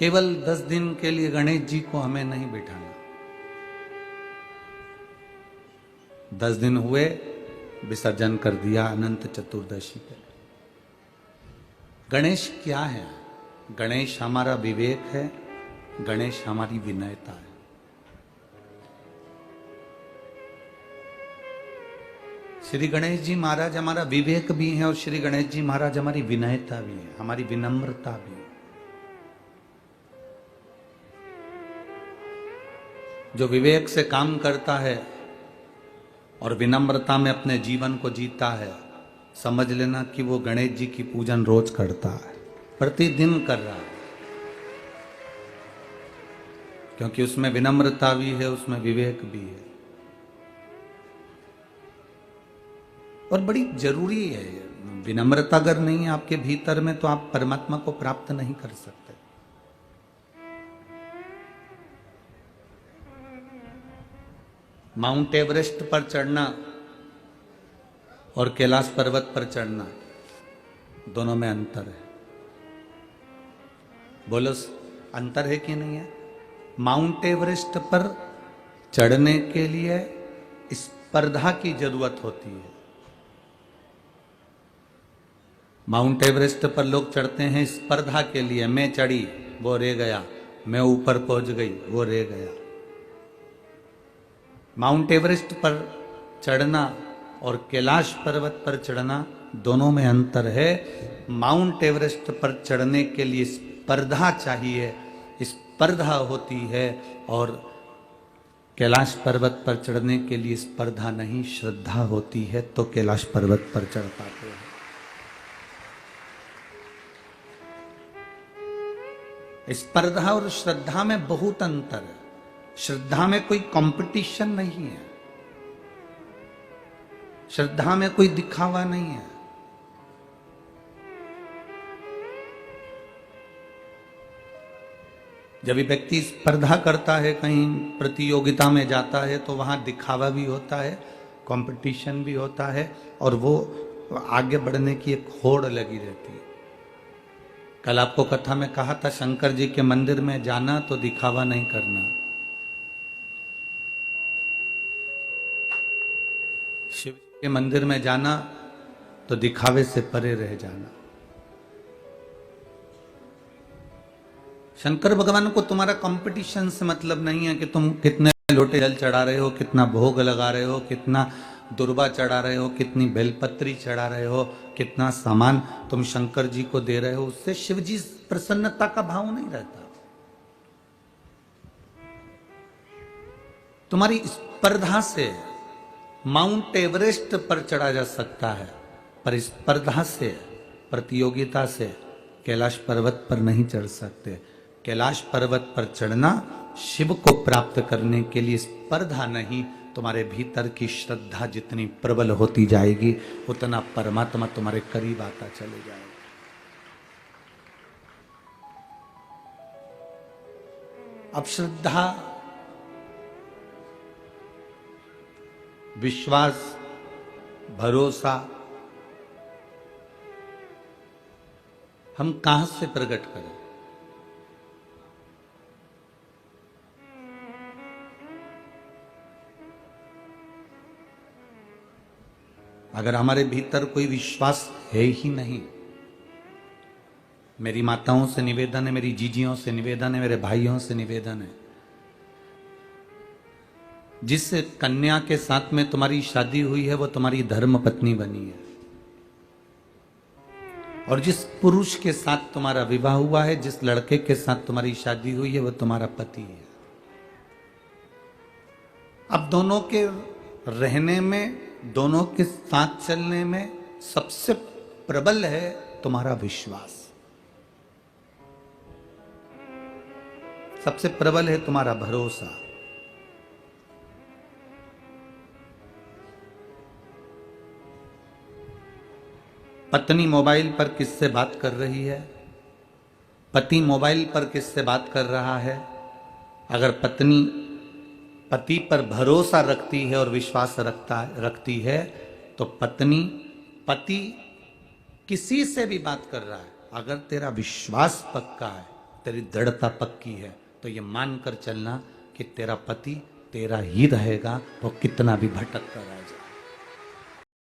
केवल 10 दिन के लिए गणेश जी को हमें नहीं बिठाना। 10 दिन हुए, विसर्जन कर दिया अनंत चतुर्दशी पे। गणेश क्या है? गणेश हमारा विवेक है, गणेश हमारी विनयता है। श्री गणेश जी महाराज हमारा विवेक भी है और श्री गणेश जी महाराज हमारी विनयता भी है, हमारी विनम्रता भी है। जो विवेक से काम करता है और विनम्रता में अपने जीवन को जीता है, समझ लेना कि वो गणेश जी की पूजन रोज करता है, प्रतिदिन कर रहा है, क्योंकि उसमें विनम्रता भी है, उसमें विवेक भी है। और बड़ी जरूरी है विनम्रता। अगर नहीं है आपके भीतर में तो आप परमात्मा को प्राप्त नहीं कर सकते। माउंट एवरेस्ट पर चढ़ना और कैलाश पर्वत पर चढ़ना, दोनों में अंतर है। बोलो अंतर है कि नहीं है? माउंट एवरेस्ट पर चढ़ने के लिए स्पर्धा की जरूरत होती है। माउंट एवरेस्ट पर लोग चढ़ते हैं स्पर्धा के लिए, मैं चढ़ी वो रह गया, मैं ऊपर पहुंच गई वो रह गया। माउंट एवरेस्ट पर चढ़ना और कैलाश पर्वत पर चढ़ना, दोनों में अंतर है। माउंट एवरेस्ट पर चढ़ने के लिए स्पर्धा चाहिए, स्पर्धा होती है, और कैलाश पर्वत पर चढ़ने के लिए स्पर्धा नहीं, श्रद्धा होती है, तो कैलाश पर्वत पर चढ़ पाते हैं। स्पर्धा और श्रद्धा में बहुत अंतर है। श्रद्धा में कोई कंपटीशन नहीं है, श्रद्धा में कोई दिखावा नहीं है। जब भी व्यक्ति स्पर्धा करता है, कहीं प्रतियोगिता में जाता है, तो वहां दिखावा भी होता है, कंपटीशन भी होता है, और वो आगे बढ़ने की एक होड़ लगी रहती है। कल आपको कथा में कहा था, शंकर जी के मंदिर में जाना तो दिखावा नहीं करना, शिव के मंदिर में जाना तो दिखावे से परे रह जाना। शंकर भगवान को तुम्हारा कंपटीशन से मतलब नहीं है कि तुम कितने लोटे जल चढ़ा रहे हो, कितना भोग लगा रहे हो, कितना दुर्बा चढ़ा रहे हो, कितनी बेलपत्री चढ़ा रहे हो, कितना सामान तुम शंकर जी को दे रहे हो। उससे शिव जी प्रसन्नता का भाव नहीं रहता। तुम्हारी स्पर्धा से माउंट एवरेस्ट पर चढ़ा जा सकता है, पर स्पर्धा से, प्रतियोगिता से कैलाश पर्वत पर नहीं चढ़ सकते। कैलाश पर्वत पर चढ़ना शिव को प्राप्त करने के लिए स्पर्धा नहीं, तुम्हारे भीतर की श्रद्धा जितनी प्रबल होती जाएगी, उतना परमात्मा तुम्हारे करीब आता चले जाएगा। अब श्रद्धा, विश्वास, भरोसा हम कहां से प्रकट करें? अगर हमारे भीतर कोई विश्वास है ही नहीं, मेरी माताओं से निवेदन है, मेरी जीजियों से निवेदन है, मेरे भाइयों से निवेदन है, जिस कन्या के साथ में तुम्हारी शादी हुई है वो तुम्हारी धर्म पत्नी बनी है, और जिस पुरुष के साथ तुम्हारा विवाह हुआ है, जिस लड़के के साथ तुम्हारी शादी हुई है, वो तुम्हारा पति है। अब दोनों के रहने में, दोनों के साथ चलने में सबसे प्रबल है तुम्हारा विश्वास, सबसे प्रबल है तुम्हारा भरोसा। पत्नी मोबाइल पर किससे बात कर रही है, पति मोबाइल पर किससे बात कर रहा है, अगर पत्नी पति पर भरोसा रखती है और विश्वास रखती है, तो पति किसी से भी बात कर रहा है, अगर तेरा विश्वास पक्का है तेरी दृढ़ता पक्की है, तो ये मानकर चलना कि तेरा पति तेरा ही रहेगा, वो कितना भी भटक कर आ जाए।